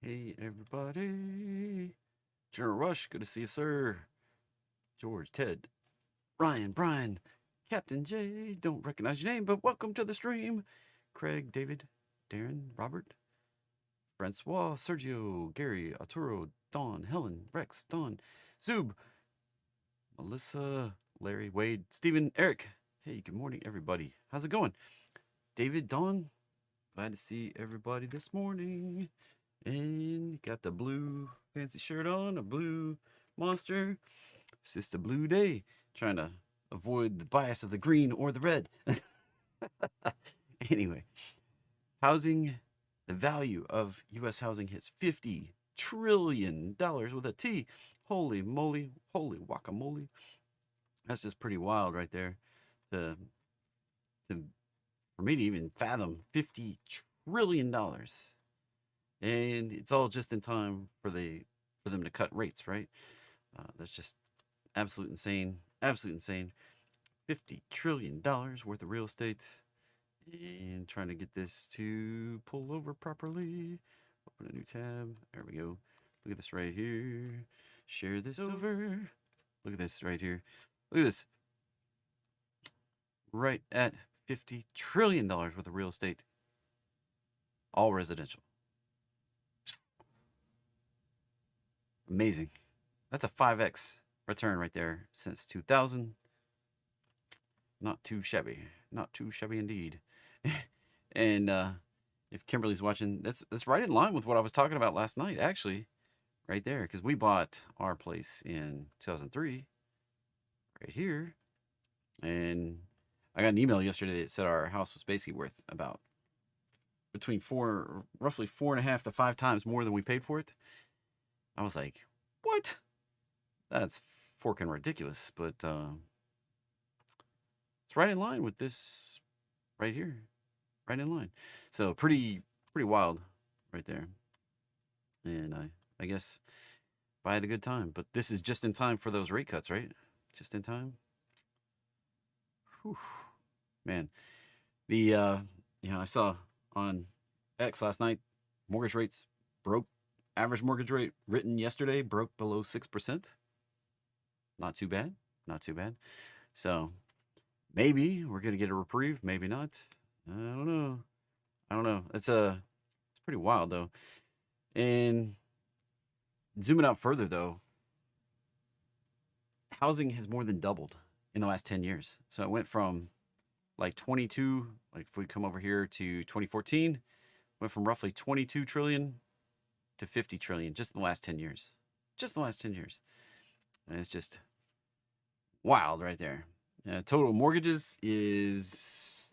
Hey, everybody. General Rush, good to see you, sir. George, Ted, Ryan, Brian, Captain J, don't recognize your name, but welcome to the stream. Craig, David, Darren, Robert, Francois, Sergio, Gary, Arturo, Dawn, Helen, Rex, Dawn, Zub, Melissa, Larry, Wade, Stephen, Eric. Hey, good morning, everybody. How's it going? David, Dawn, glad to see everybody this morning. And got the blue fancy shirt on, a blue monster. It's just a blue day, trying to avoid the bias of the green or the red. Anyway, housing, the value of U.S. housing hits $50 trillion with a T. Holy moly, holy guacamole. That's just pretty wild right there to, to for me to even fathom $50 trillion. And it's all just in time for them to cut rates, right? That's just absolute insane. Absolute insane. $50 trillion worth of real estate. And trying to get this to pull over properly. Open a new tab. There we go. Look at this right here. Share this over. Look at this right here. Look at this. Right at $50 trillion worth of real estate. All residential. Amazing. That's a 5x return right there since 2000. Not too shabby. Not too shabby indeed. And if Kimberly's watching, that's right in line with what I was talking about last night, actually, right there, because we bought our place in 2003, right here, and I got an email yesterday that said our house was basically worth about between roughly 4.5 to 5 times more than we paid for it. I was like, what? That's forking ridiculous, but it's right in line with this right here, right in line. So pretty wild right there. And I guess I had a good time, but this is just in time for those rate cuts, right? Just in time. Whew. Man, the I saw on X last night, mortgage rates broke. Average mortgage rate written yesterday broke below 6%. Not too bad. Not too bad. So maybe we're gonna get a reprieve. Maybe not. I don't know. I don't know. It's pretty wild though. And zooming out further though, housing has more than doubled in the last 10 years. So it went from like 22, like if we come over here to 2014, went from roughly 22 trillion to 50 trillion just in the last 10 years. Just in the last 10 years. And it's just wild right there. Total mortgages is,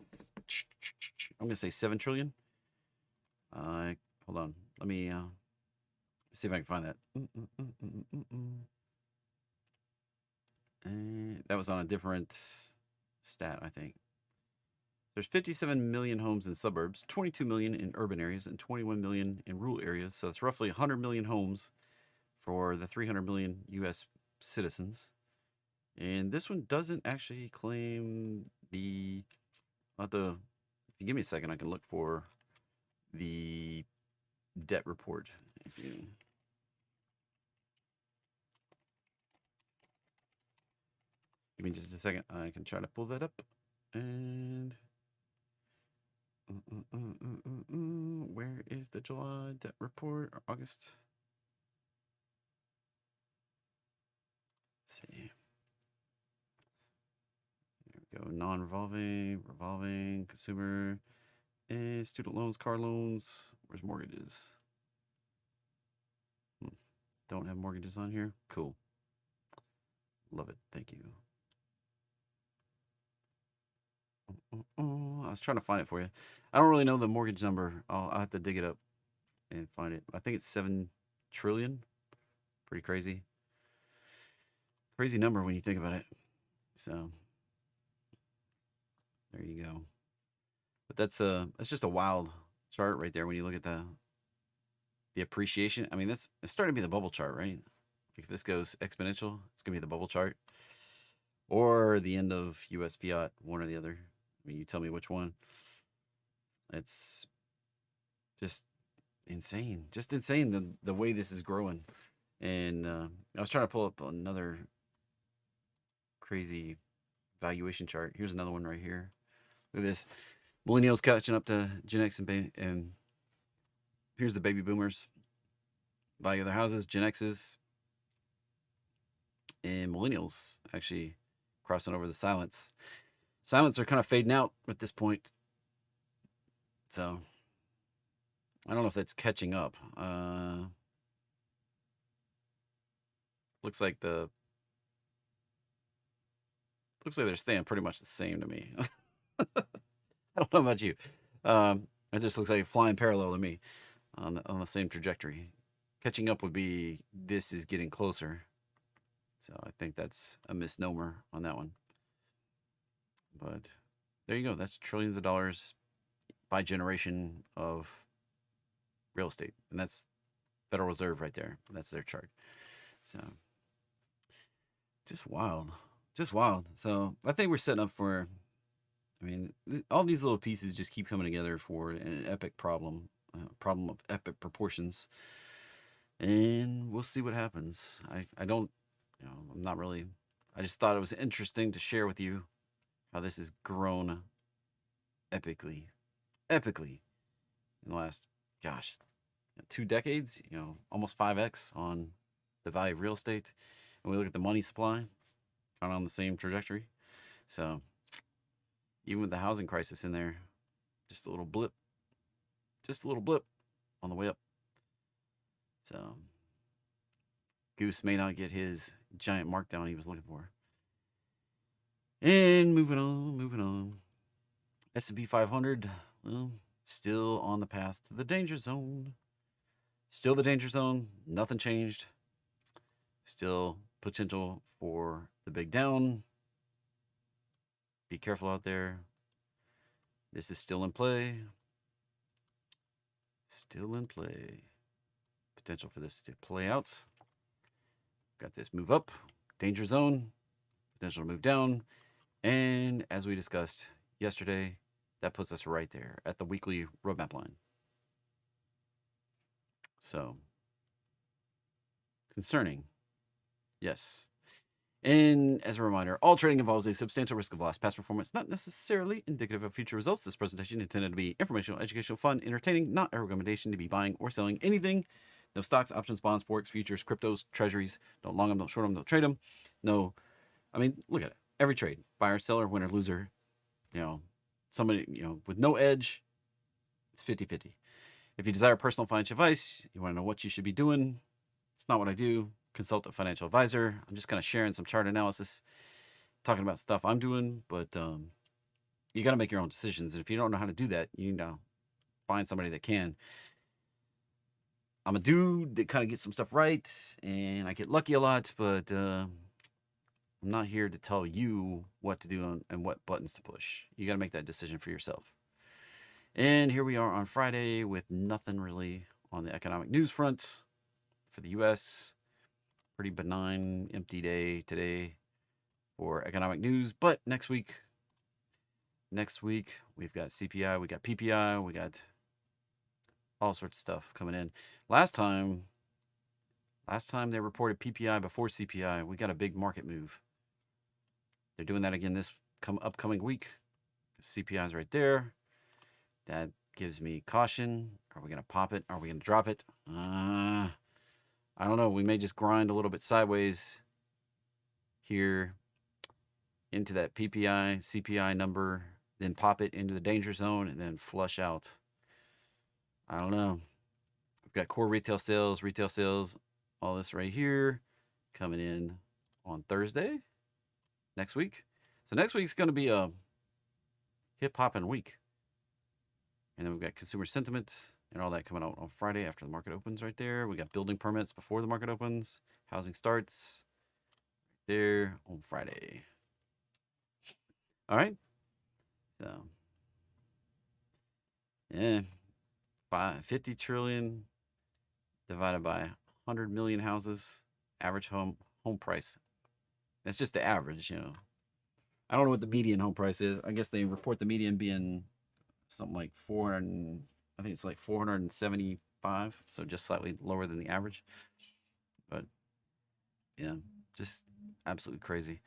I'm going to say 7 trillion. Hold on. Let me see if I can find that. And that was on a different stat, I think. There's 57 million homes in suburbs, 22 million in urban areas, and 21 million in rural areas. So it's roughly 100 million homes for the 300 million U.S. citizens. And this one doesn't actually claim the. If you give me a second, I can look for the debt report. If you. Give me just a second. I can try to pull that up. And. Where is the July debt report or August? Let's see. There we go. Non-revolving, revolving, consumer, and student loans, car loans. Where's mortgages? Don't have mortgages on here. Cool. Love it. Thank you. I was trying to find it for you. I don't really know the mortgage number. I'll have to dig it up and find it. I think it's 7 trillion. Pretty crazy. Crazy number when you think about it. So there you go. But that's just a wild chart right there when you look at the appreciation. I mean, it's starting to be the bubble chart, right? If this goes exponential, it's gonna be the bubble chart. Or the end of US fiat, one or the other. I mean, you tell me which one. It's just insane, just insane the way this is growing. And I was trying to pull up another crazy valuation chart. Here's another one right here. Look at this. Millennials catching up to Gen X and here's the baby boomers value of their houses. Gen X's and millennials actually crossing over the silents. Silents are kind of fading out at this point. So I don't know if that's catching up. Looks like they're staying pretty much the same to me. I don't know about you. It just looks like flying parallel to me on the same trajectory. Catching up would be this is getting closer. So I think that's a misnomer on that one. But there you go. That's trillions of dollars by generation of real estate. And that's Federal Reserve right there. That's their chart. So just wild. Just wild. So I think we're setting up for, I mean, all these little pieces just keep coming together for an epic problem, problem of epic proportions. And we'll see what happens. I don't, I'm not really, I just thought it was interesting to share with you how this has grown epically in the last, gosh, 2 decades, almost 5x on the value of real estate. And we look at the money supply, kind of on the same trajectory. So even with the housing crisis in there, just a little blip on the way up. So Goose may not get his giant markdown he was looking for. And moving on. S&P 500, well, still on the path to the danger zone. Still the danger zone. Nothing changed. Still potential for the big down. Be careful out there. This is still in play. Still in play. Potential for this to play out. Got this move up. Danger zone. Potential to move down. And as we discussed yesterday, that puts us right there at the weekly roadmap line. So, concerning. Yes. And as a reminder, all trading involves a substantial risk of loss. Past performance not necessarily indicative of future results. This presentation is intended to be informational, educational, fun, entertaining, not a recommendation to be buying or selling anything. No stocks, options, bonds, forex, futures, cryptos, treasuries. Don't long them, don't short them, don't trade them. No, I mean, look at it. Every trade, buyer, seller, winner, loser, somebody, with no edge, it's 50-50. If you desire personal financial advice, you want to know what you should be doing, it's not what I do. Consult a financial advisor. I'm just kind of sharing some chart analysis, talking about stuff I'm doing, but you got to make your own decisions. And if you don't know how to do that, you need to find somebody that can. I'm a dude that kind of gets some stuff right, and I get lucky a lot, but I'm not here to tell you what to do and what buttons to push. You got to make that decision for yourself. And here we are on Friday with nothing really on the economic news front for the U.S. Pretty benign, empty day today for economic news. But next week, we've got CPI, we got PPI, we got all sorts of stuff coming in. Last time they reported PPI before CPI, we got a big market move. They're doing that again this upcoming week. CPI is right there. That gives me caution. Are we going to pop it? Are we going to drop it? I don't know. We may just grind a little bit sideways here into that PPI, CPI number, then pop it into the danger zone and then flush out. I don't know. We've got core retail sales, all this right here coming in on Thursday next week. So next week's going to be a hip-hopping week. And then we've got consumer sentiment and all that coming out on Friday after the market opens right there. We got building permits before the market opens. Housing starts right there on Friday. All right. So, yeah, 50 trillion divided by 100 million houses, average home price. That's just the average, I don't know what the median home price is. I guess they report the median being something like 400, I think it's like 470 1.5, so just slightly lower than the average. But yeah, just absolutely crazy.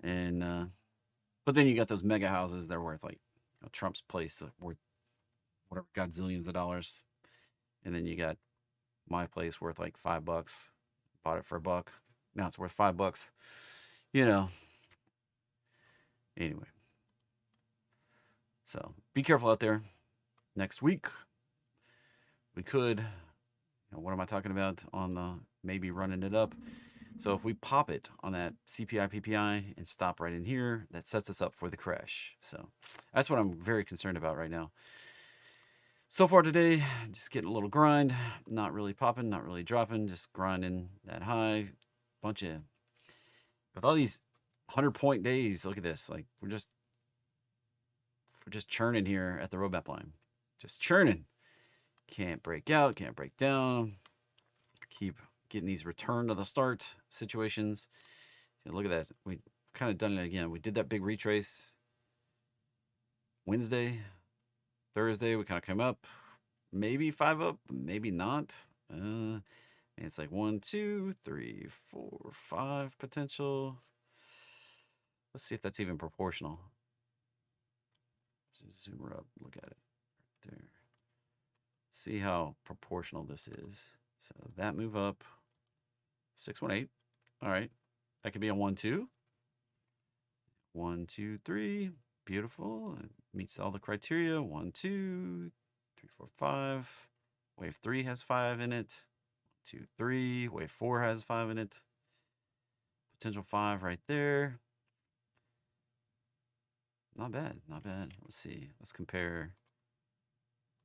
And but then you got those mega houses. They're worth like Trump's place worth whatever godzillions of dollars, and then you got my place worth like $5. Bought it for $1. Now it's worth $5. You know. Anyway, so be careful out there. Next week, we could. What am I talking about on the maybe running it up? So if we pop it on that CPI PPI and stop right in here, that sets us up for the crash. So that's what I'm very concerned about right now. So far today, just getting a little grind, not really popping, not really dropping, just grinding that high. Bunch of, with all these 100-point days, look at this. Like we're just churning here at the roadmap line. Just churning. Can't break out, can't break down. Keep getting these return to the start situations. Look at that. We kind of done it again. We did that big retrace Wednesday. Thursday, we kind of came up. Maybe 5 up, maybe not. And it's like 1, 2, 3, 4, 5 potential. Let's see if that's even proportional. Zoom her up. Look at it. Right there. See how proportional this is. So that move up. 618. All right. That could be a 1, 2. 1, 2, 3. Beautiful. It meets all the criteria. 1, 2, 3, 4, 5. Wave 3 has 5 in it. 2, 3. Wave 4 has 5 in it. Potential 5 right there. Not bad. Not bad. Let's see. Let's compare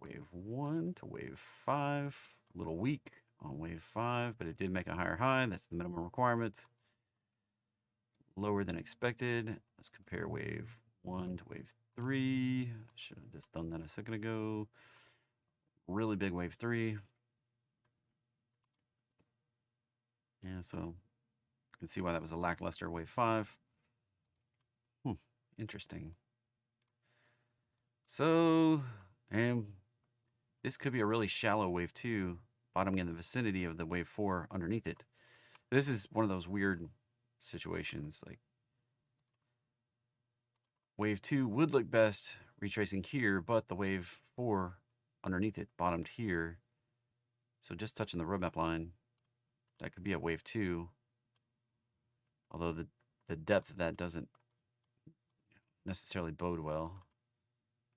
wave 1 to wave 5. A little weak on wave 5, but it did make a higher high. That's the minimum requirement. Lower than expected. Let's compare wave 1 to wave 3. Should have just done that a second ago. Really big wave 3. Yeah, so you can see why that was a lackluster wave 5. Interesting. So, and this could be a really shallow wave 2, bottoming in the vicinity of the wave 4 underneath it. This is one of those weird situations. Like wave 2 would look best retracing here, but the wave 4 underneath it bottomed here. So just touching the roadmap line, that could be a wave 2. Although the depth of that doesn't necessarily bode well.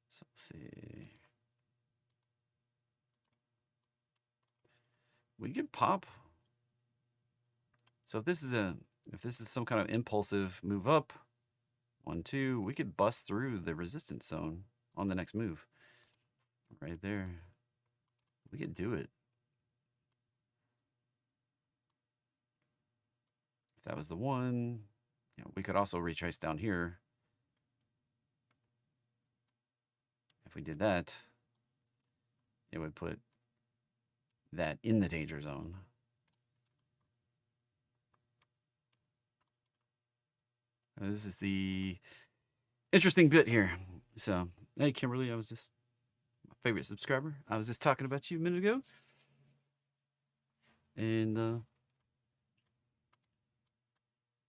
So let's see. We could pop. So if this is some kind of impulsive move up, 1, 2, we could bust through the resistance zone on the next move. Right there. We could do it. If that was the one, we could also retrace down here. If we did that, it would put that in the danger zone. This is the interesting bit here. So, hey, Kimberly, I was just my favorite subscriber. I was just talking about you a minute ago. And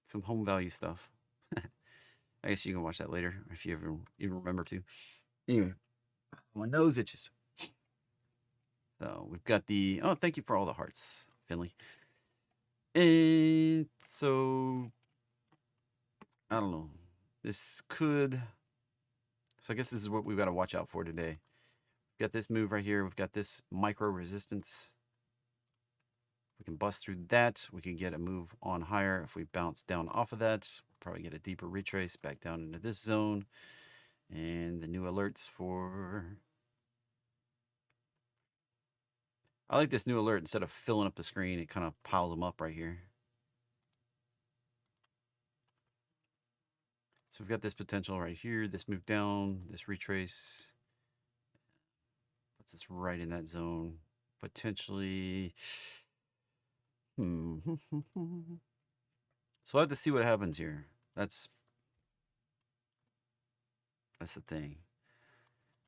some home value stuff. I guess you can watch that later if you ever even remember to. Anyway, my nose itches. So we've got the, oh, thank you for all the hearts, Finley. And so, I don't know. This could, so I guess this is what we've got to watch out for today. We've got this move right here. We've got this micro resistance. We can bust through that. We can get a move on higher. If we bounce down off of that, we'll probably get a deeper retrace back down into this zone. And the new alerts for, I like this new alert. Instead of filling up the screen, it kind of piles them up right here. So we've got this potential right here, this move down, this retrace. Puts us right in that zone. Potentially. So I have to see what happens here. That's the thing.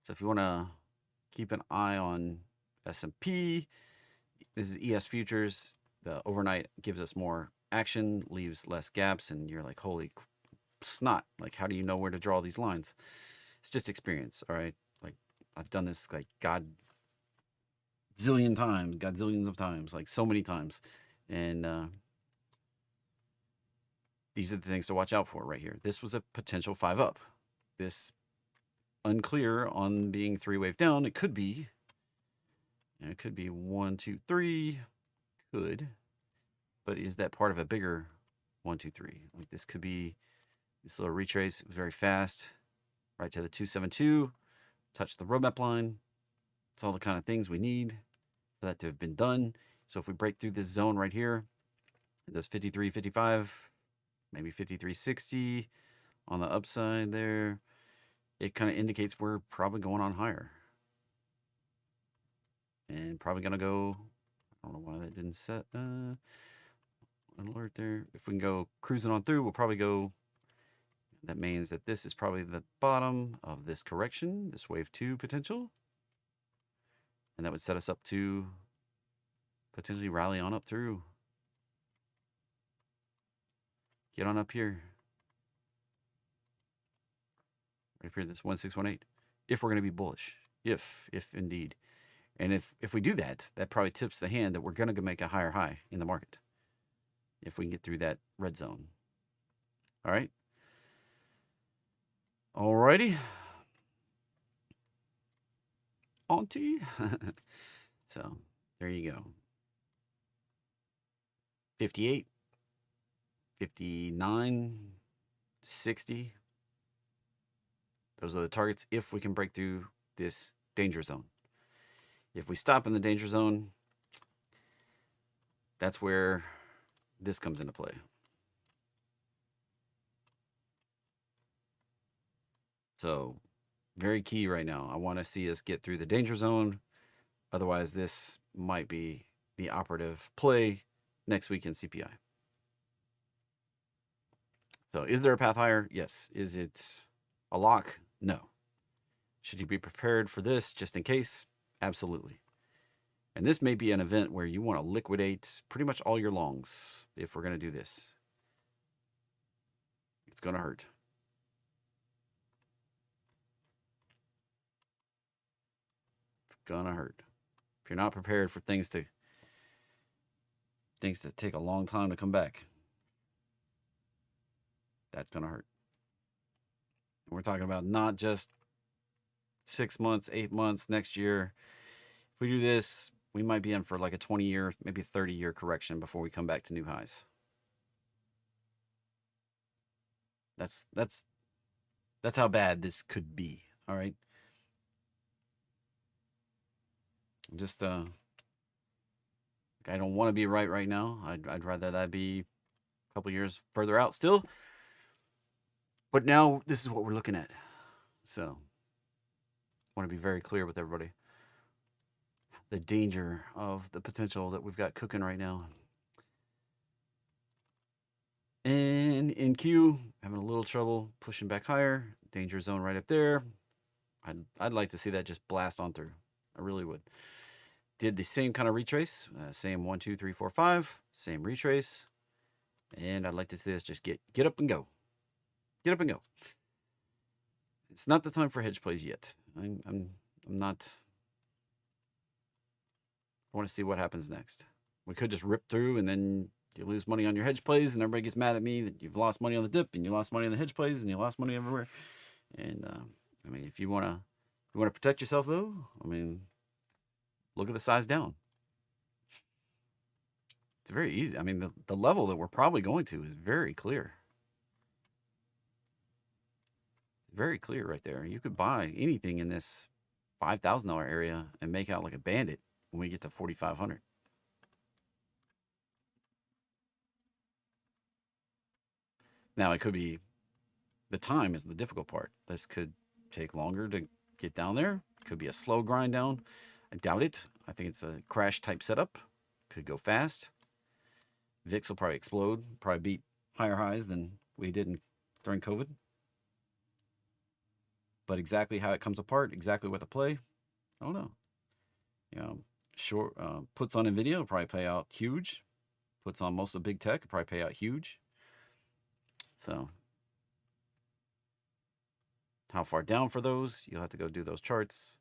So if you want to keep an eye on S&P. This is ES futures. The overnight gives us more action, leaves less gaps, and you're like, holy snot. Like, how do you know where to draw these lines? It's just experience, all right? Like, I've done this, like, godzillions of times, like, so many times. And these are the things to watch out for right here. This was a potential 5 up. This unclear on being 3 wave down. It could be. It could be 1, 2, 3. Could. But is that part of a bigger 1, 2, 3? Like this could be this little retrace. It was very fast. Right to the 272. Touch the roadmap line. It's all the kind of things we need for that to have been done. So if we break through this zone right here, it does 53.55, maybe 53.60 on the upside there. It kind of indicates we're probably going on higher. And probably going to go, I don't know why that didn't set an alert there. If we can go cruising on through, we'll probably go, that means that this is probably the bottom of this correction, this wave 2 potential. And that would set us up to potentially rally on up through. Get on up here. Right here, this 1618. If we're going to be bullish. If indeed. And if we do that, that probably tips the hand that we're going to make a higher high in the market. If we can get through that red zone. All right. Alrighty. Auntie. So, there you go. 58, 59, 60. Those are the targets if we can break through this danger zone. If we stop in the danger zone, that's where this comes into play. So, very key right now. I want to see us get through the danger zone. Otherwise, this might be the operative play next week in CPI. So, is there a path higher? Yes. Is it a lock? No. Should you be prepared for this just in case? Absolutely. And this may be an event where you want to liquidate pretty much all your longs if we're going to do this. It's going to hurt. It's going to hurt. If you're not prepared for things to take a long time to come back, that's going to hurt. And we're talking about not just 6 months, 8 months, next year. If we do this, we might be in for like a 20-year, maybe 30-year correction before we come back to new highs. That's how bad this could be. All right. Just I don't want to be right now. I'd rather that be a couple years further out still. But now this is what we're looking at. So I want to be very clear with everybody. The danger of the potential that we've got cooking right now. And in Q, having a little trouble pushing back higher. Danger zone right up there. I'd like to see that just blast on through. I really would. Did the same kind of retrace. Same 1, 2, 3, 4, 5. Same retrace. And I'd like to see this just get up and go. Get up and go. It's not the time for hedge plays yet. I'm not. I want to see what happens next. We could just rip through and then you lose money on your hedge plays and everybody gets mad at me that you've lost money on the dip and you lost money on the hedge plays and you lost money everywhere. And I mean, if you want to protect yourself though, I mean, look at the size down. It's very easy. I mean, the level that we're probably going to is very clear. Very clear right there. You could buy anything in this $5,000 area and make out like a bandit when we get to 4,500. Now, it could be the time is the difficult part. This could take longer to get down there. It could be a slow grind down. I doubt it. I think it's a crash type setup. Could go fast. VIX will probably explode. Probably beat higher highs than we did during COVID. But exactly how it comes apart, exactly what to play, I don't know. You know, Short puts on Nvidia will probably pay out huge. Puts on most of big tech will probably pay out huge. So how far down for those? You'll have to go do those charts.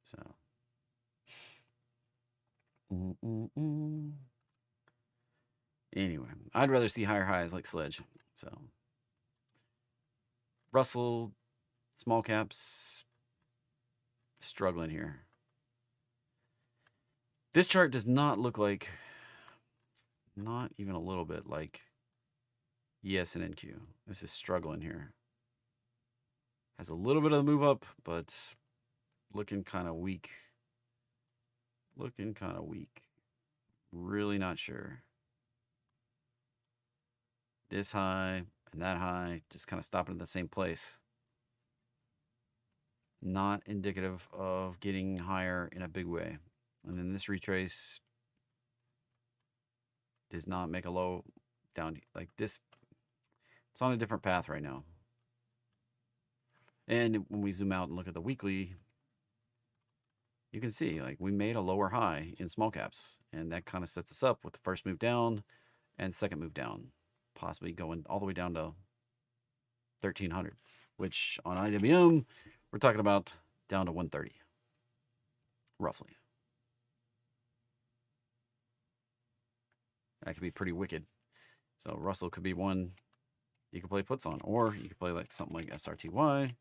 So anyway, I'd rather see higher highs like Sledge. So Russell, small caps, struggling here. This chart does not look like, not even a little bit like ES and NQ. This is struggling here. Has a little bit of a move up, but looking kind of weak. Looking kind of weak. Really not sure. This high and that high just kind of stopping at the same place. Not indicative of getting higher in a big way. And then this retrace does not make a low down like this. It's on a different path right now. And when we zoom out and look at the weekly, you can see like we made a lower high in small caps, and that kind of sets us up with the first move down and second move down, possibly going all the way down to 1300, which on IWM we're talking about down to 130 roughly. That could be pretty wicked. So Russell could be one you could play puts on, or you could play like something like SRTY.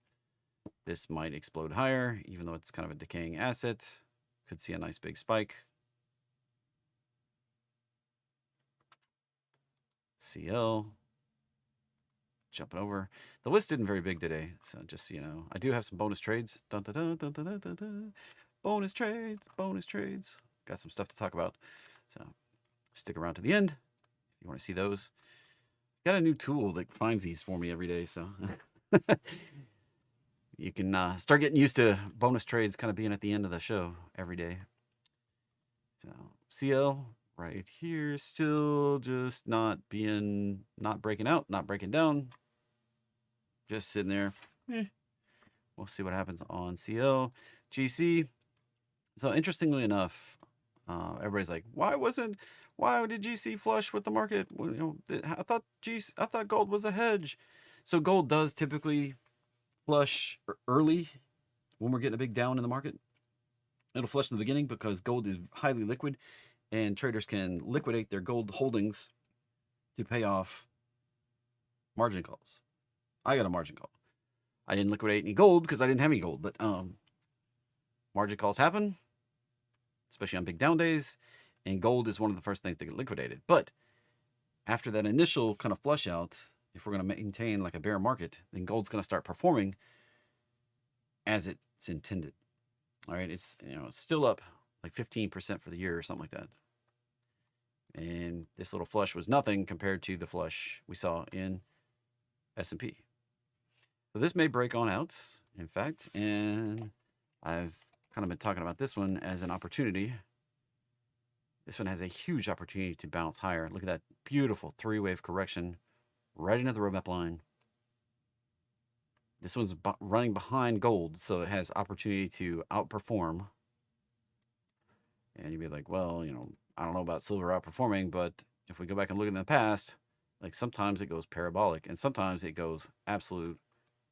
This might explode higher, even though it's kind of a decaying asset. Could see a nice big spike. CL. Jumping over. The list isn't very big today, so just so you know. I do have some bonus trades. Dun, dun, dun, dun, dun, dun, dun. Bonus trades, bonus trades. Got some stuff to talk about. So stick around to the end if you want to see those. Got a new tool that finds these for me every day, so you can start getting used to bonus trades kind of being at the end of the show every day. So CL right here, still just not breaking out, not breaking down, just sitting there. We'll see what happens on CL. GC. So interestingly enough, everybody's like, why did GC flush with the market? Well, you know, I thought gold was a hedge. So gold does typically flush early when we're getting a big down in the market. It'll flush in the beginning because gold is highly liquid, and traders can liquidate their gold holdings to pay off margin calls. I got a margin call. I didn't liquidate any gold because I didn't have any gold, but margin calls happen, especially on big down days, and gold is one of the first things to get liquidated. But after that initial kind of flush out, if we're going to maintain like a bear market, then gold's going to start performing as it's intended. All right, it's still up like 15% for the year or something like that. And this little flush was nothing compared to the flush we saw in S&P. So this may break on out, in fact, and I've kind of been talking about this one as an opportunity. This one has a huge opportunity to bounce higher. Look at that beautiful three-wave correction right into the roadmap line. This one's running behind gold, so it has opportunity to outperform. And you'd be like, well, I don't know about silver outperforming, but if we go back and look in the past, like sometimes it goes parabolic, and sometimes it goes absolute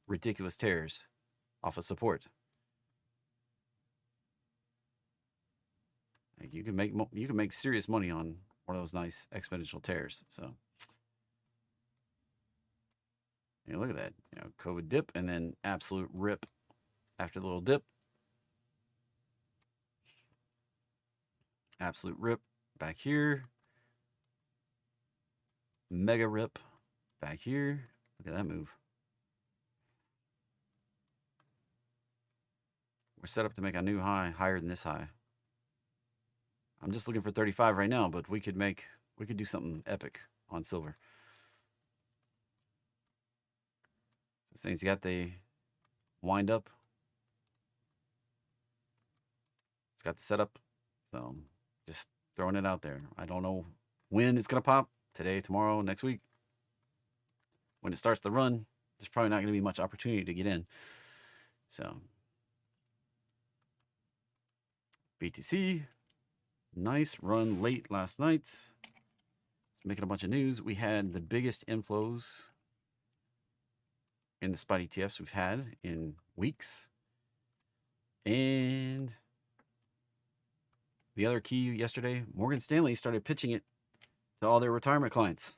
ridiculous tears off of support. Like you can make serious money on one of those nice exponential tears. So look at that, COVID dip and then absolute rip after the little dip. Absolute rip back here. Mega rip back here. Look at that move. We're set up to make a new high higher than this high. I'm just looking for 35 right now, but we could do something epic on silver. This thing's got the wind up. It's got the setup. So just throwing it out there. I don't know when it's going to pop. Today, tomorrow, next week. When it starts to run, there's probably not going to be much opportunity to get in. So BTC, nice run late last night. It's making a bunch of news. We had the biggest inflows in the spot ETFs we've had in weeks. And the other key yesterday, Morgan Stanley started pitching it to all their retirement clients,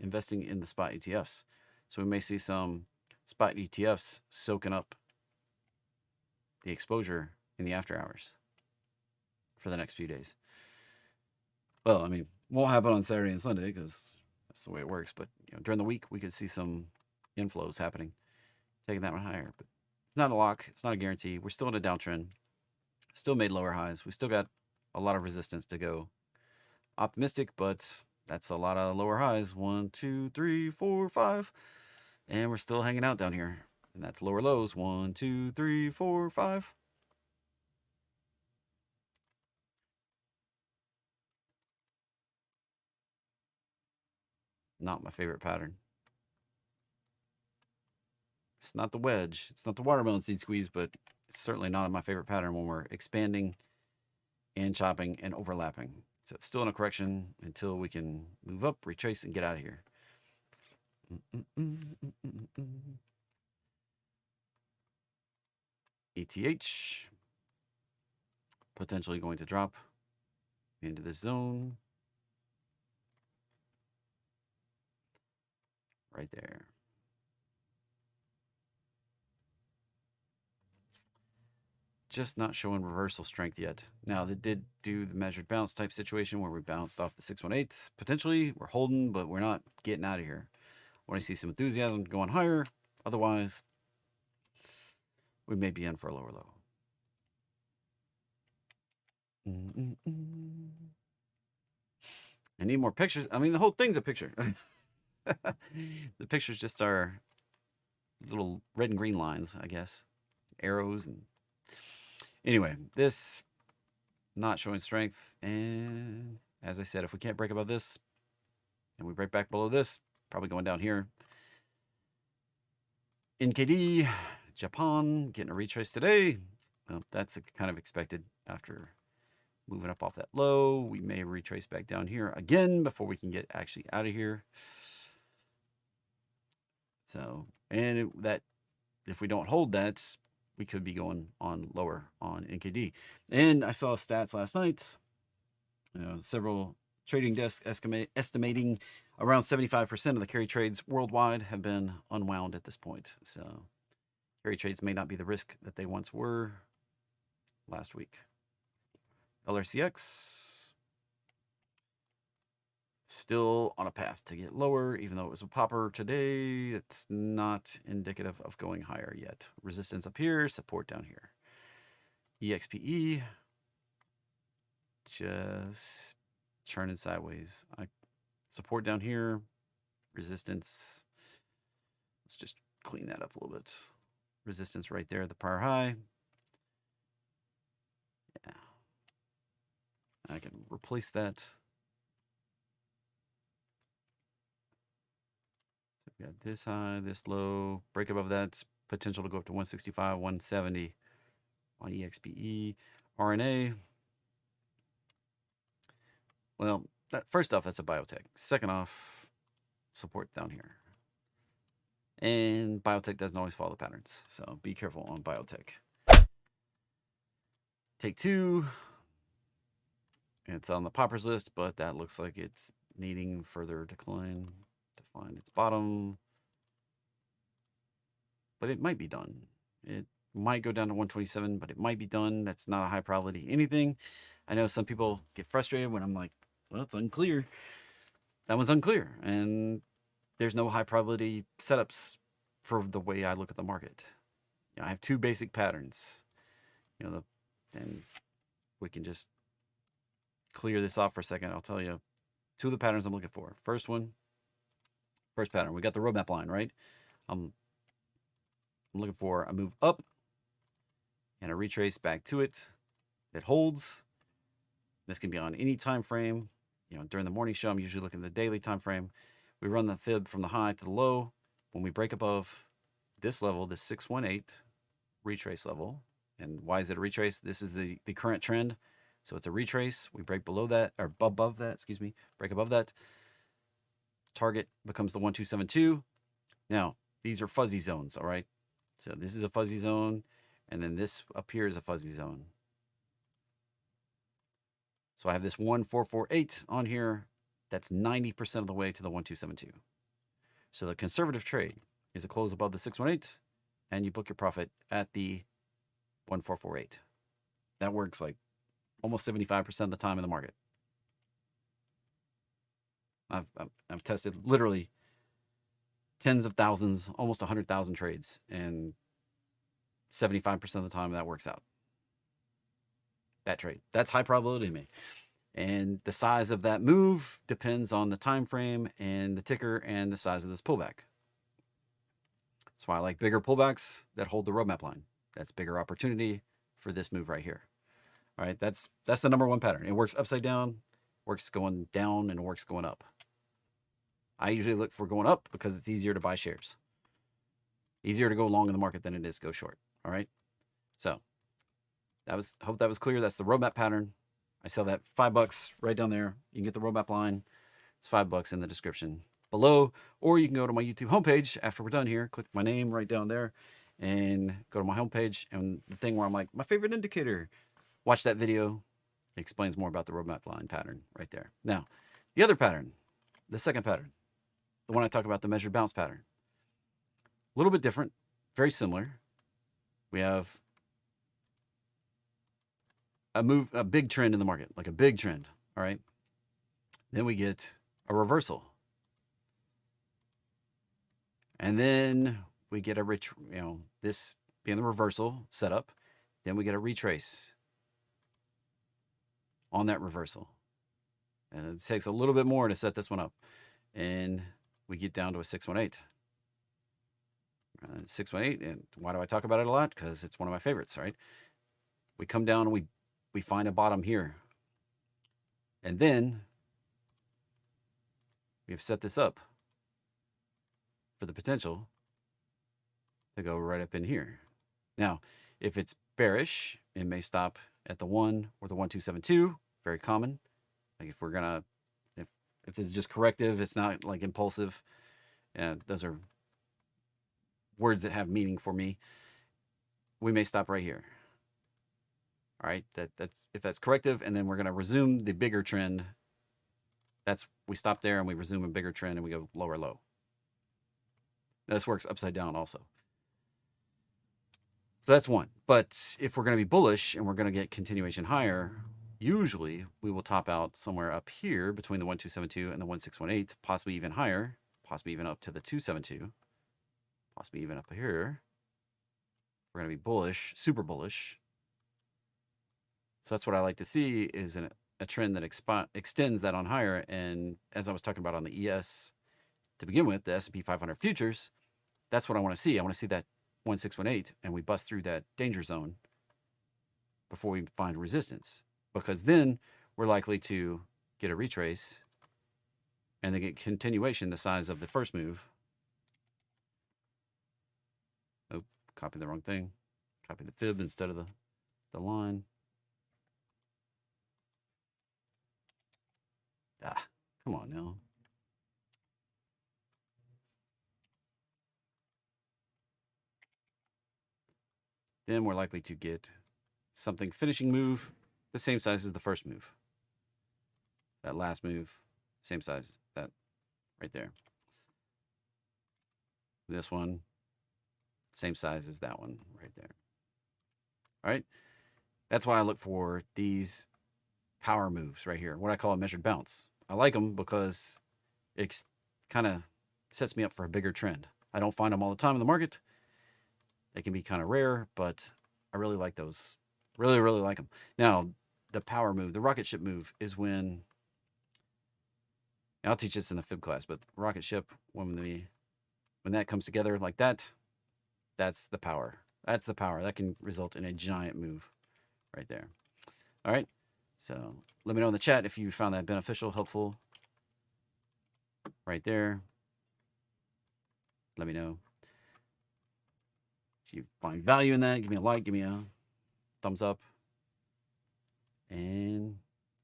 investing in the spot ETFs. So we may see some spot ETFs soaking up the exposure in the after hours for the next few days. Well, I mean, won't happen on Saturday and Sunday because that's the way it works. But during the week, we could see some inflows happening, taking that one higher. But it's not a lock. It's not a guarantee. We're still in a downtrend. Still made lower highs. We still got a lot of resistance to go. Optimistic, but that's a lot of lower highs. 1, 2, 3, 4, 5. And we're still hanging out down here. And that's lower lows. 1, 2, 3, 4, 5. Not my favorite pattern. It's not the wedge. It's not the watermelon seed squeeze, but it's certainly not my favorite pattern when we're expanding and chopping and overlapping. So it's still in a correction until we can move up, retrace, and get out of here. ETH potentially going to drop into this zone right there. Just not showing reversal strength yet. Now, they did do the measured bounce type situation where we bounced off the 618. Potentially, we're holding, but we're not getting out of here. When I see some enthusiasm going higher, otherwise, we may be in for a lower low. I need more pictures. I mean, the whole thing's a picture. The pictures just are little red and green lines, I guess. Arrows. And anyway, this not showing strength. And as I said, if we can't break above this and we break back below this, probably going down here. NKD, Japan, getting a retrace today. Well, that's kind of expected after moving up off that low. We may retrace back down here again before we can get actually out of here. So, and that if we don't hold that, we could be going on lower on NKD. And I saw stats last night. Several trading desks estimating around 75% of the carry trades worldwide have been unwound at this point. So carry trades may not be the risk that they once were last week. LRCX still on a path to get lower, even though it was a popper today. It's not indicative of going higher yet. Resistance up here, support down here. EXPE just churning sideways. Support down here, resistance. Let's just clean that up a little bit. Resistance right there at the prior high. Yeah. I can replace that. So we got this high, this low. Break above that. Potential to go up to 165, 170 on EXPE. RNA. Well, first off, that's a biotech. Second off, support down here. And biotech doesn't always follow patterns, so be careful on biotech. Take two. It's on the poppers list, but that looks like it's needing further decline to find its bottom. But it might be done. It might go down to 127, but it might be done. That's not a high probability anything. I know some people get frustrated when I'm like, well, it's unclear. That one's unclear. And there's no high probability setups for the way I look at the market. I have two basic patterns. And we can just clear this off for a second. I'll tell you two of the patterns I'm looking for. First pattern, we got the roadmap line, right? I'm looking for a move up and a retrace back to it that holds. This can be on any time frame. During the morning show, I'm usually looking at the daily time frame. We run the fib from the high to the low. When we break above this level, this 618 retrace level, And why is it a retrace? This is the current trend. So it's a retrace. We break below that, or above that, excuse me, break above that. Target becomes the 1272. Now, these are fuzzy zones, all right? So this is a fuzzy zone, and then this up here is a fuzzy zone. So I have this 1448 on here. That's 90% of the way to the 1272. So the conservative trade is a close above the 618, and you book your profit at the 1448. That works like almost 75% of the time in the market. I've tested literally tens of thousands, almost 100,000 trades, and 75% of the time that works out. That trade. That's high probability to me. And the size of that move depends on the time frame and the ticker and the size of this pullback. That's why I like bigger pullbacks that hold the roadmap line. That's bigger opportunity for this move right here. All right, that's the number one pattern. It works upside down, works going down, and works going up. I usually look for going up because it's easier to buy shares. Easier to go long in the market than it is to go short. All right, so hope that was clear. That's the roadmap pattern. I sell that $5 right down there. You can get the roadmap line. It's $5 in the description below, or you can go to my YouTube homepage after we're done here. Click my name right down there and go to my homepage, and the thing where I'm like, my favorite indicator. Watch that video. It explains more about the roadmap line pattern right there. Now, the other pattern, the second pattern, the one I talk about, the measured bounce pattern. A little bit different, very similar. We have a big trend in the market, like a big trend, all right? Then we get a reversal. And then we get this being the reversal setup. Then we get a retrace on that reversal. And it takes a little bit more to set this one up. And we get down to a 618. 618, and why do I talk about it a lot? Because it's one of my favorites, right? We come down and we find a bottom here. And then we have set this up for the potential to go right up in here. Now, if it's bearish, it may stop at the 1 or the 1272. Very common. Like if we're gonna, if this is just corrective, it's not like impulsive. And those are words that have meaning for me. We may stop right here. All right, that's if that's corrective, and then we're gonna resume the bigger trend. We stop there and we resume a bigger trend and we go lower low. This works upside down also. So that's one. But if we're going to be bullish and we're going to get continuation higher, usually we will top out somewhere up here between the 1272 and the 1618, possibly even higher, possibly even up to the 272, possibly even up here. We're going to be bullish, super bullish. So that's what I like to see, is a trend that extends that on higher. And as I was talking about on the ES to begin with, the S&P 500 futures, that's what I want to see. I want to see that 1618 and we bust through that danger zone before we find resistance, because then we're likely to get a retrace and then get continuation the size of the first move. Oh, copied the wrong thing. Copied the fib instead of the line. Ah, come on now. Then we're likely to get something finishing move the same size as the first move. That last move, same size, that right there. This one, same size as that one right there. All right. That's why I look for these power moves right here, what I call a measured bounce. I like them because it kind of sets me up for a bigger trend. I don't find them all the time in the market. They can be kind of rare, but I really like those. Really, really like them. Now, the power move, the rocket ship move, is when, I'll teach this in the fib class, but rocket ship, when that comes together like that, that's the power. That's the power. That can result in a giant move right there. All right. So let me know in the chat if you found that beneficial, helpful. Right there. Let me know. If you find value in that, give me a like, give me a thumbs up, and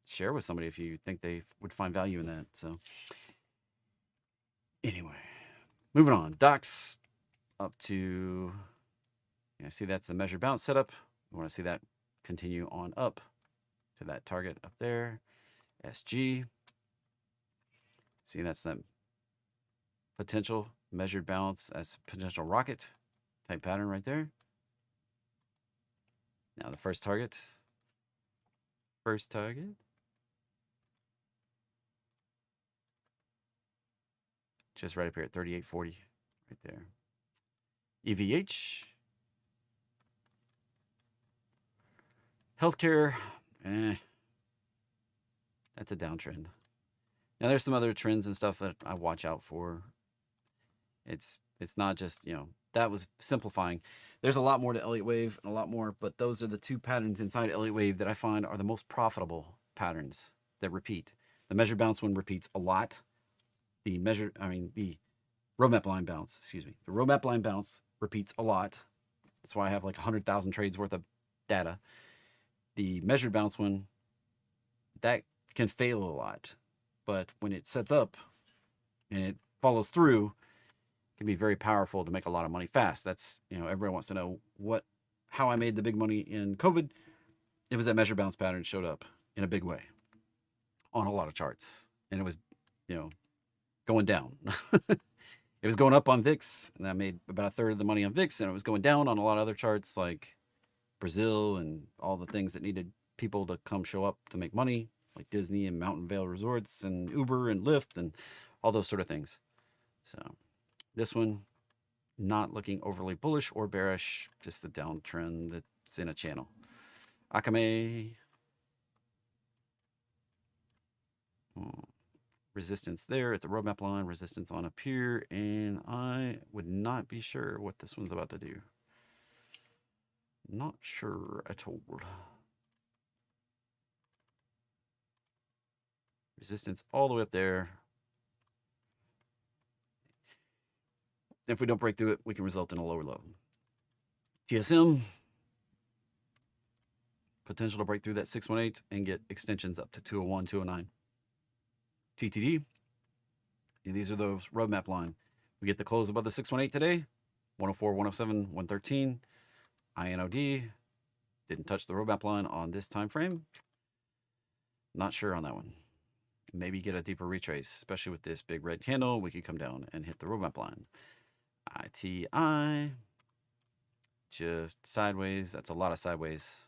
share with somebody if you think they would find value in that. So anyway, moving on. Docs up to, see that's the measured bounce setup. We want to see that continue on up to that target up there. SG. See, that's that potential measured bounce. That's potential rocket type pattern right there. Now the first target. Just right up here at 38.40, right there. EVH. Healthcare, that's a downtrend. Now there's some other trends and stuff that I watch out for. It's not just, that was simplifying. There's a lot more to Elliott Wave and a lot more, but those are the two patterns inside Elliott Wave that I find are the most profitable patterns that repeat. The measured bounce one repeats a lot. The roadmap line bounce, The roadmap line bounce repeats a lot. That's why I have like 100,000 trades worth of data. The measured bounce one, that can fail a lot. But when it sets up and it follows through, it can be very powerful to make a lot of money fast. That's, everybody wants to know how I made the big money in COVID. It was that measured bounce pattern showed up in a big way on a lot of charts. And it was, going down. It was going up on VIX, and I made about a third of the money on VIX, and it was going down on a lot of other charts like Brazil and all the things that needed people to come show up to make money, like Disney and Mountain Vale Resorts and Uber and Lyft and all those sort of things. So this one, not looking overly bullish or bearish, just a downtrend that's in a channel. Akamai. Resistance there at the roadmap line, resistance on up here, and I would not be sure what this one's about to do. Not sure at all. Resistance all the way up there. If we don't break through it, we can result in a lower low. TSM. Potential to break through that 618 and get extensions up to 201, 209. TTD. And these are those roadmap line. We get the close above the 618 today. 104, 107, 113. INOD. Didn't touch the roadmap line on this time frame. Not sure on that one. Maybe get a deeper retrace, especially with this big red candle. We could come down and hit the roadmap line. ITI. Just sideways. That's a lot of sideways.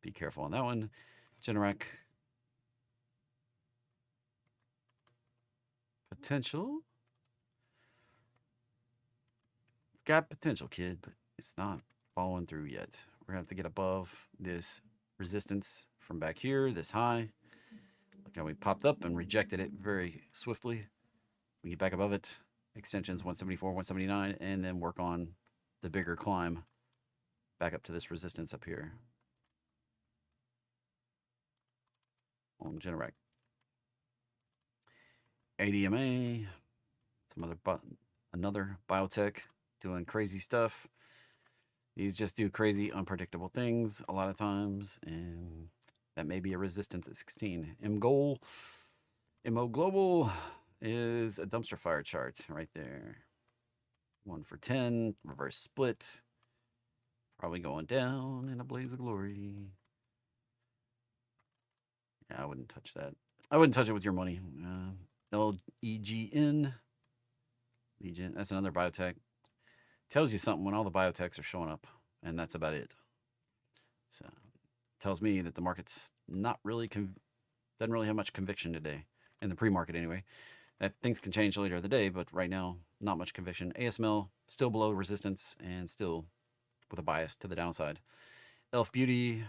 Be careful on that one. Generac. Potential. It's got potential, kid, but it's not following through yet. We're going to have to get above this resistance from back here, this high. Look how we popped up and rejected it very swiftly. We get back above it. Extensions 174, 179, and then work on the bigger climb back up to this resistance up here. On Generac. ADMA, another biotech doing crazy stuff. These just do crazy, unpredictable things a lot of times, and that may be a resistance at 16. MO Global is a dumpster fire chart right there. 1 for 10, reverse split. Probably going down in a blaze of glory. Yeah, I wouldn't touch that. I wouldn't touch it with your money. LEGN. Legion. That's another biotech. Tells you something when all the biotechs are showing up, and that's about it. So, tells me that the market's not really doesn't really have much conviction today in the pre-market anyway. That things can change later in the day, but right now, not much conviction. ASML still below resistance and still with a bias to the downside. Elf Beauty.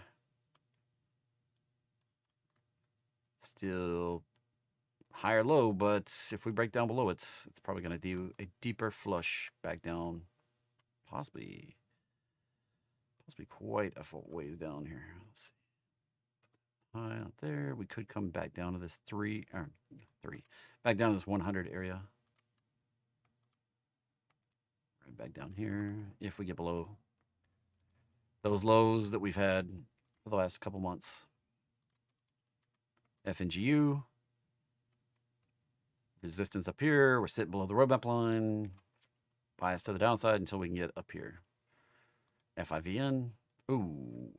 Still higher low, but if we break down below it, it's probably going to do a deeper flush back down, possibly quite a ways down here. Let's see. High out there. We could come back down to this back down to this 100 area. Right back down here. If we get below those lows that we've had for the last couple months. FNGU. Resistance up here. We're sitting below the roadmap line. Bias to the downside until we can get up here. FIVN. Ooh.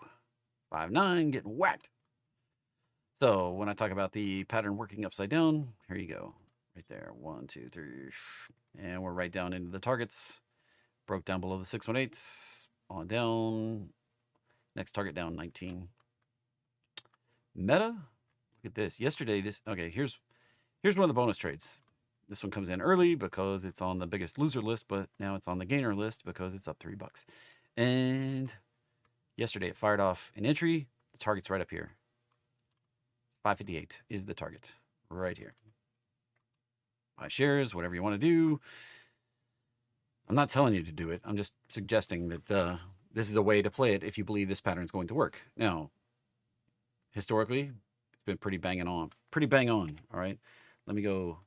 5.9 getting whacked. So when I talk about the pattern working upside down, here you go. Right there. 1, 2, 3. And we're right down into the targets. Broke down below the 618. On down. Next target down 19. Meta. Look at this. Yesterday, okay, here's one of the bonus trades. This one comes in early because it's on the biggest loser list, but now it's on the gainer list because it's up $3. And yesterday it fired off an entry. The target's right up here. 558 is the target right here. Buy shares, whatever you want to do. I'm not telling you to do it. I'm just suggesting that this is a way to play it if you believe this pattern is going to work. Now, historically, it's been pretty bang on. All right. Let me go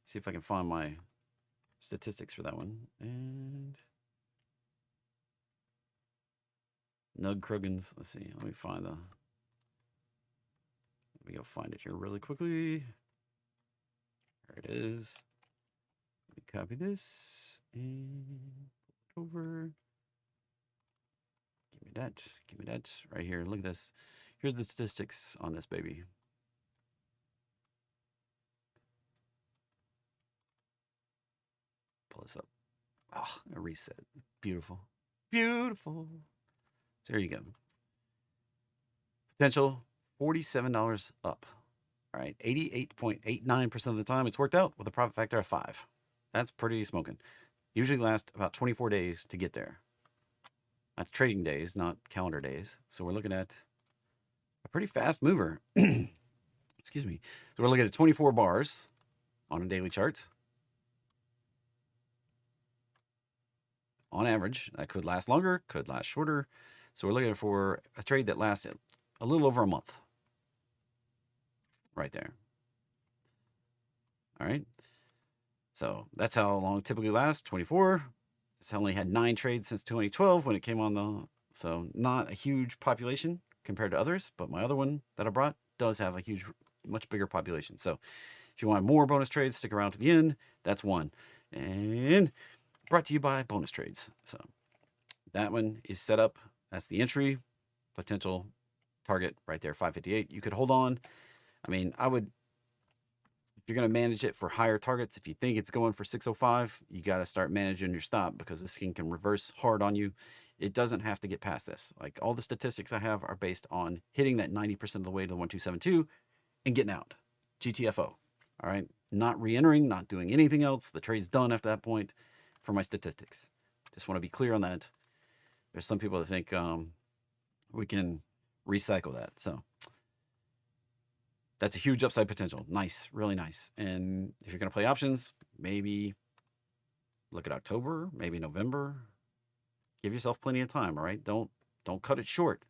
see if I can find my statistics for that one. And Nug Krugans. Let's see. Let me go find it here really quickly. There it is. Let me copy this and put it over. Give me that right here. Look at this. Here's the statistics on this baby. Pull this up. Oh, a reset. Beautiful. Beautiful. So there you go. Potential $47 up. All right. 88.89% of the time it's worked out with a profit factor of 5. That's pretty smoking. Usually lasts about 24 days to get there. That's trading days, not calendar days. So we're looking at a pretty fast mover. Excuse me. So we're looking at 24 bars on a daily chart. On average, that could last longer, could last shorter. So we're looking for a trade that lasts a little over a month. Right there. All right. So that's how long it typically lasts, 24. It's only had 9 trades since 2012 when it came on the... So not a huge population compared to others, but my other one that I brought does have a huge, much bigger population. So if you want more bonus trades, stick around to the end. That's one. And brought to you by Bonus Trades. So that one is set up. That's the entry. Potential target right there, 558. You could hold on. I mean, I would... If you're going to manage it for higher targets, if you think it's going for 605, you got to start managing your stop because this thing can reverse hard on you. It doesn't have to get past this. Like all the statistics I have are based on hitting that 90% of the way to the 1272 and getting out. GTFO. All right. Not re-entering, not doing anything else. The trade's done after that point for my statistics. Just want to be clear on that. There's some people that think we can recycle that. So that's a huge upside potential. Nice, really nice. And if you're going to play options, maybe look at October, maybe November. Give yourself plenty of time, all right? Don't cut it short.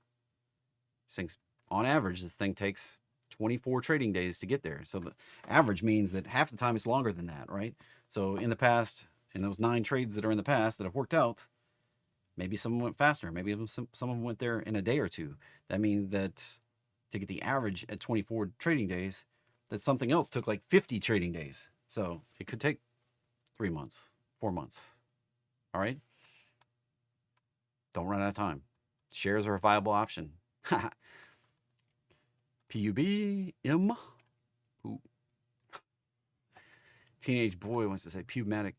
These things, on average, this thing takes 24 trading days to get there. So the average means that half the time it's longer than that, right? So in the past, in those 9 trades that are in the past that have worked out, maybe some went faster. Maybe some of them went there in a day or two. That means that to get the average at 24 trading days, that something else took like 50 trading days. So it could take 3 months, 4 months. All right. Don't run out of time. Shares are a viable option. PUBM. Ooh. Teenage boy wants to say Pubmatic.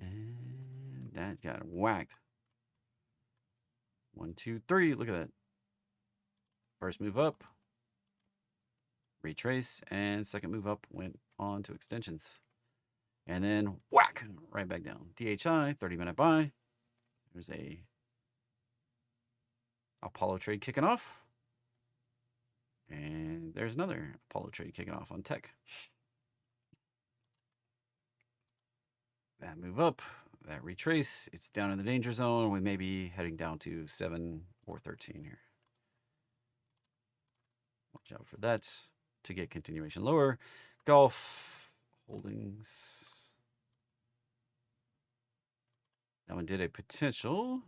And that got whacked. 1, 2, 3. Look at that. First move up, retrace, and second move up went on to extensions. And then whack, right back down. DHI, 30-minute buy. There's a Apollo trade kicking off. And there's another Apollo trade kicking off on tech. That move up, that retrace, it's down in the danger zone. We may be heading down to 7 or 13 here. Watch out for that to get continuation lower. Golf Holdings. That one did a potential.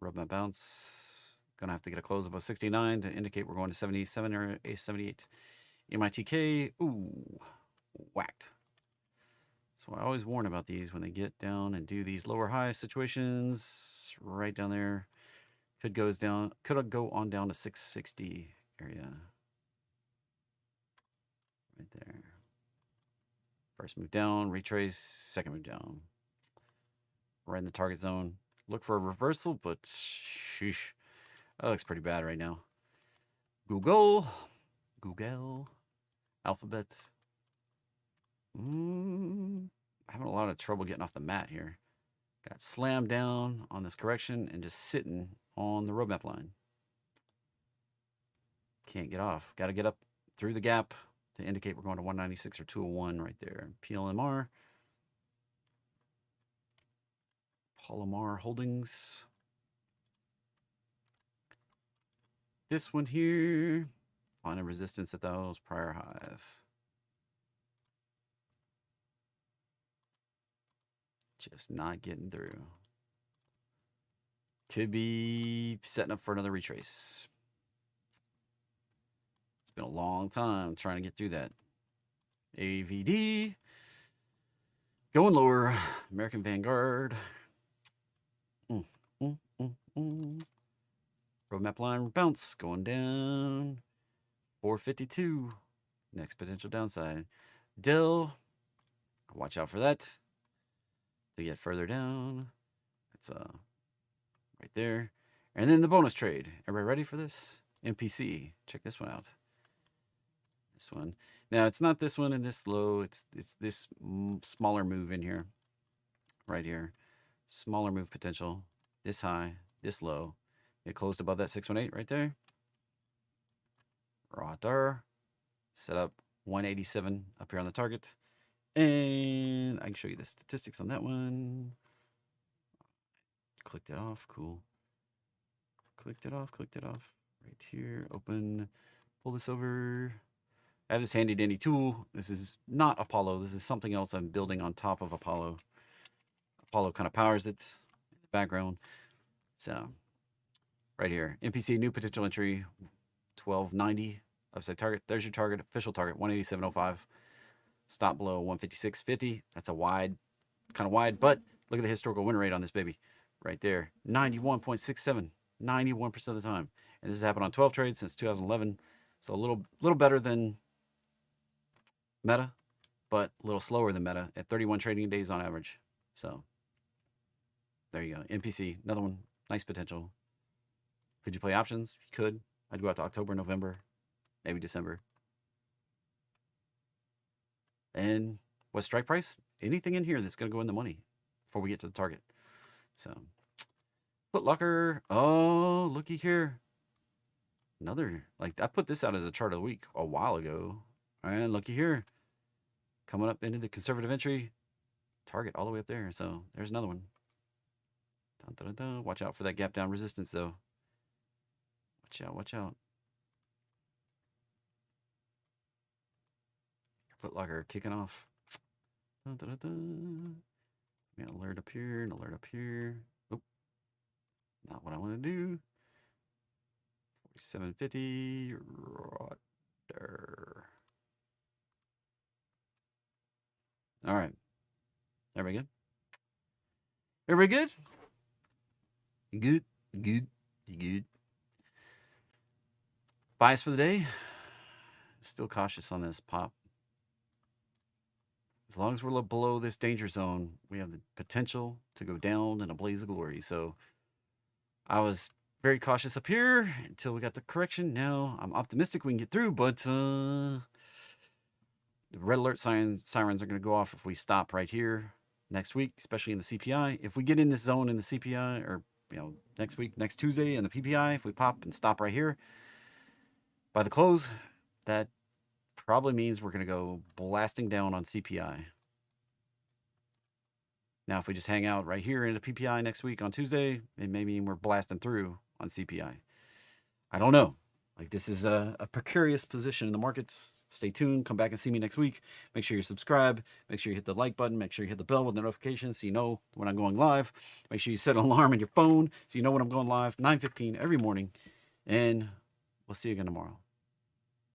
Roadmap bounce. Gonna have to get a close above 69 to indicate we're going to 77 or a 78. MITK. Ooh, whacked. So I always warn about these when they get down and do these lower high situations. Right down there. Could go on down to 660 area. Right there. First move down, retrace, second move down. Right in the target zone. Look for a reversal, but sheesh. That looks pretty bad right now. Google. Alphabet. Having a lot of trouble getting off the mat here. Got slammed down on this correction and just sitting on the roadmap line. Can't get off. Got to get up through the gap to indicate we're going to 196 or 201 right there. PLMR. Palomar Holdings. This one here. Finding resistance at those prior highs. Just not getting through. Could be setting up for another retrace. It's been a long time trying to get through that. AVD. Going lower. American Vanguard. Roadmap line bounce. Going down. 452. Next potential downside. Dell. Watch out for that. To get further down. It's right there. And then the bonus trade. Everybody ready for this? MPC. Check this one out. This one. Now, it's not this one and this low. It's this smaller move in here. Right here. Smaller move potential. This high. This low. It closed above that 618 right there. Right there. Set up 187 up here on the target. And I can show you the statistics on that one. Clicked it off. Cool. Clicked it off. Right here. Open. Pull this over. I have this handy dandy tool. This is not Apollo. This is something else I'm building on top of Apollo. Apollo kind of powers it in the background. So, right here. MPC, new potential entry. 1290. Upside target. There's your target. Official target. 187.05. Stop below 156.50. That's a wide, kind of wide, but look at the historical win rate on this baby. Right there. 91.67. 91% of the time. And this has happened on 12 trades since 2011. So a little better than Meta, but a little slower than Meta at 31 trading days on average. So there you go. MPC, another one. Nice potential. Could you play options? You could. I'd go out to October, November, maybe December. And what's strike price? Anything in here that's going to go in the money before we get to the target. So, Foot Locker. Oh, looky here. Another, like, I put this out as a chart of the week a while ago. And looky here. Coming up into the conservative entry. Target all the way up there. So, there's another one. Dun, dun, dun, dun. Watch out for that gap down resistance, though. Watch out. Foot Locker kicking off. Dun, dun, dun, dun. An alert up here, an alert up here. Oh, not what I want to do. 4750. Right there. All right. Everybody good? Everybody good? You good? Bias for the day. Still cautious on this pop. As long as we're below this danger zone, we have the potential to go down in a blaze of glory. So I was very cautious up here until we got the correction. Now I'm optimistic we can get through, but the red alert sirens are going to go off if we stop right here next week, especially in the CPI. If we get in this zone in the CPI, or next week, next Tuesday in the PPI, if we pop and stop right here by the close, that probably means we're going to go blasting down on CPI. Now, if we just hang out right here in the PPI next week on Tuesday, it may mean we're blasting through on CPI. I don't know. Like, this is a precarious position in the markets. Stay tuned. Come back and see me next week. Make sure you subscribe. Make sure you hit the like button. Make sure you hit the bell with notifications so you know when I'm going live. Make sure you set an alarm on your phone so you know when I'm going live. 9:15 every morning. And we'll see you again tomorrow.